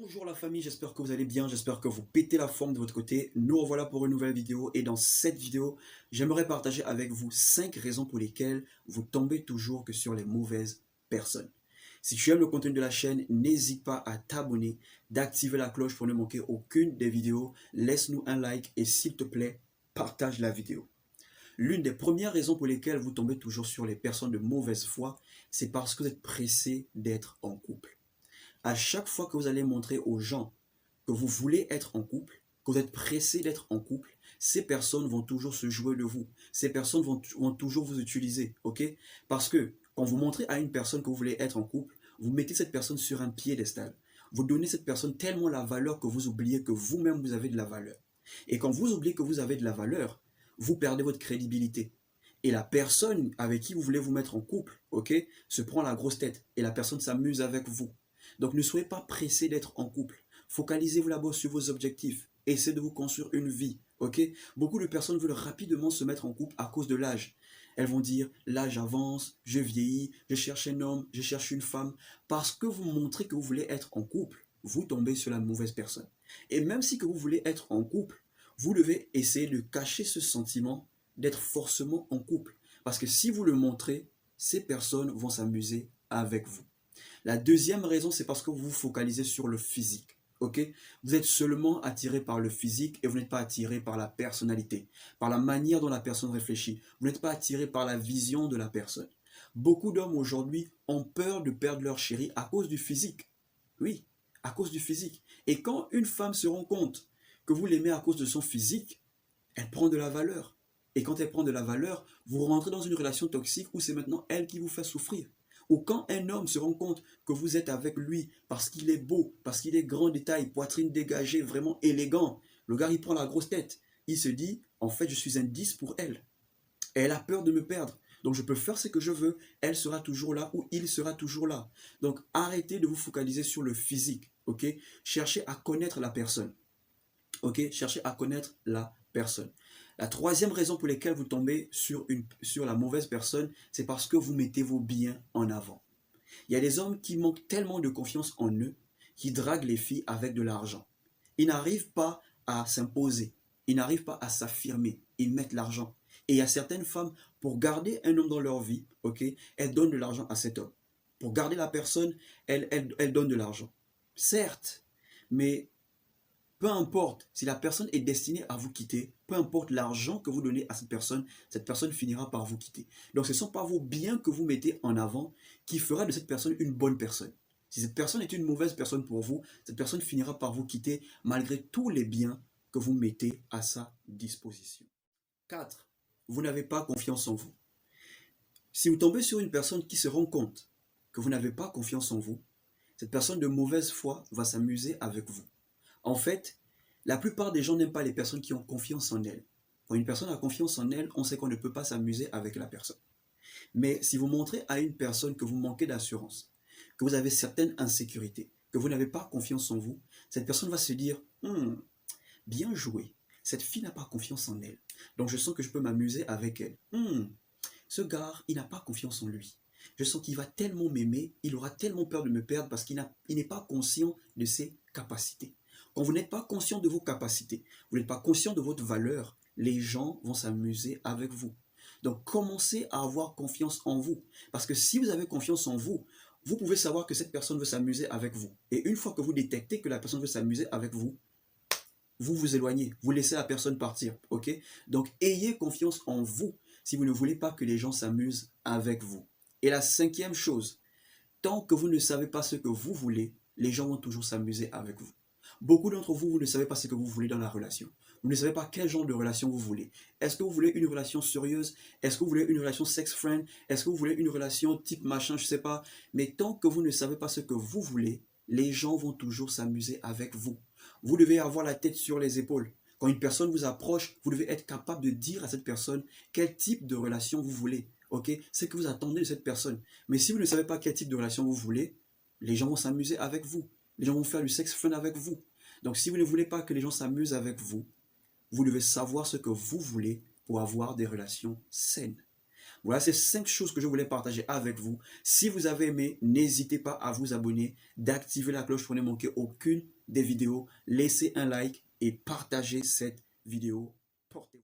Bonjour la famille, j'espère que vous allez bien, j'espère que vous pétez la forme de votre côté. Nous revoilà pour une nouvelle vidéo et dans cette vidéo, j'aimerais partager avec vous 5 raisons pour lesquelles vous tombez toujours que sur les mauvaises personnes. Si tu aimes le contenu de la chaîne, n'hésite pas à t'abonner, d'activer la cloche pour ne manquer aucune des vidéos. Laisse-nous un like et s'il te plaît, partage la vidéo. L'une des premières raisons pour lesquelles vous tombez toujours sur les personnes de mauvaise foi, c'est parce que vous êtes pressé d'être en couple. À chaque fois que vous allez montrer aux gens que vous voulez être en couple, que vous êtes pressé d'être en couple, ces personnes vont toujours se jouer de vous. Ces personnes vont toujours vous utiliser, ok? Parce que quand vous montrez à une personne que vous voulez être en couple, vous mettez cette personne sur un piédestal. Vous donnez à cette personne tellement la valeur que vous oubliez que vous-même vous avez de la valeur. Et quand vous oubliez que vous avez de la valeur, vous perdez votre crédibilité. Et la personne avec qui vous voulez vous mettre en couple, ok, se prend la grosse tête. Et la personne s'amuse avec vous. Donc ne soyez pas pressé d'être en couple. Focalisez-vous d'abord sur vos objectifs. Essayez de vous construire une vie. Ok? Beaucoup de personnes veulent rapidement se mettre en couple à cause de l'âge. Elles vont dire, l'âge avance, je vieillis, je cherche un homme, je cherche une femme. Parce que vous montrez que vous voulez être en couple, vous tombez sur la mauvaise personne. Et même si que vous voulez être en couple, vous devez essayer de cacher ce sentiment d'être forcément en couple. Parce que si vous le montrez, ces personnes vont s'amuser avec vous. La deuxième raison, c'est parce que vous vous focalisez sur le physique. Ok? Vous êtes seulement attiré par le physique et vous n'êtes pas attiré par la personnalité, par la manière dont la personne réfléchit. Vous n'êtes pas attiré par la vision de la personne. Beaucoup d'hommes aujourd'hui ont peur de perdre leur chérie à cause du physique. Oui, à cause du physique. Et quand une femme se rend compte que vous l'aimez à cause de son physique, elle prend de la valeur. Et quand elle prend de la valeur, vous rentrez dans une relation toxique où c'est maintenant elle qui vous fait souffrir. Ou quand un homme se rend compte que vous êtes avec lui parce qu'il est beau, parce qu'il est grand de taille, poitrine dégagée, vraiment élégant, le gars il prend la grosse tête. Il se dit, en fait je suis un 10 pour elle. Et elle a peur de me perdre. Donc je peux faire ce que je veux, elle sera toujours là ou il sera toujours là. Donc arrêtez de vous focaliser sur le physique, ok? Cherchez à connaître la personne. Ok, cherchez à connaître la personne. La troisième raison pour laquelle vous tombez sur la mauvaise personne, c'est parce que vous mettez vos biens en avant. Il y a des hommes qui manquent tellement de confiance en eux, qui draguent les filles avec de l'argent. Ils n'arrivent pas à s'imposer, ils n'arrivent pas à s'affirmer, ils mettent l'argent. Et il y a certaines femmes, pour garder un homme dans leur vie, ok, elles donnent de l'argent à cet homme. Pour garder la personne, elles donnent de l'argent. Certes, mais peu importe si la personne est destinée à vous quitter, peu importe l'argent que vous donnez à cette personne finira par vous quitter. Donc ce ne sont pas vos biens que vous mettez en avant qui fera de cette personne une bonne personne. Si cette personne est une mauvaise personne pour vous, cette personne finira par vous quitter malgré tous les biens que vous mettez à sa disposition. 4. Vous n'avez pas confiance en vous. Si vous tombez sur une personne qui se rend compte que vous n'avez pas confiance en vous, cette personne de mauvaise foi va s'amuser avec vous. En fait, la plupart des gens n'aiment pas les personnes qui ont confiance en elles. Quand une personne a confiance en elle, on sait qu'on ne peut pas s'amuser avec la personne. Mais si vous montrez à une personne que vous manquez d'assurance, que vous avez certaines insécurités, que vous n'avez pas confiance en vous, cette personne va se dire bien joué, cette fille n'a pas confiance en elle, donc je sens que je peux m'amuser avec elle. Ce gars, il n'a pas confiance en lui. Je sens qu'il va tellement m'aimer, il aura tellement peur de me perdre parce qu'il n'est pas conscient de ses capacités. Quand vous n'êtes pas conscient de vos capacités, vous n'êtes pas conscient de votre valeur, les gens vont s'amuser avec vous. Donc commencez à avoir confiance en vous. Parce que si vous avez confiance en vous, vous pouvez savoir que cette personne veut s'amuser avec vous. Et une fois que vous détectez que la personne veut s'amuser avec vous, vous vous éloignez, vous laissez la personne partir, ok? Donc ayez confiance en vous si vous ne voulez pas que les gens s'amusent avec vous. Et la cinquième chose, tant que vous ne savez pas ce que vous voulez, les gens vont toujours s'amuser avec vous. Beaucoup d'entre vous, vous ne savez pas ce que vous voulez dans la relation. Vous ne savez pas quel genre de relation vous voulez. Est-ce que vous voulez une relation sérieuse? Est-ce que vous voulez une relation sex-friend? Est-ce que vous voulez une relation type machin, je ne sais pas. Mais tant que vous ne savez pas ce que vous voulez, les gens vont toujours s'amuser avec vous. Vous devez avoir la tête sur les épaules. Quand une personne vous approche, vous devez être capable de dire à cette personne quel type de relation vous voulez. Ok? C'est que vous attendez de cette personne. Mais si vous ne savez pas quel type de relation vous voulez, les gens vont s'amuser avec vous. Les gens vont faire du sex fun avec vous. Donc si vous ne voulez pas que les gens s'amusent avec vous, vous devez savoir ce que vous voulez pour avoir des relations saines. Voilà ces 5 choses que je voulais partager avec vous. Si vous avez aimé, n'hésitez pas à vous abonner, d'activer la cloche pour ne manquer aucune des vidéos. Laissez un like et partagez cette vidéo. Portez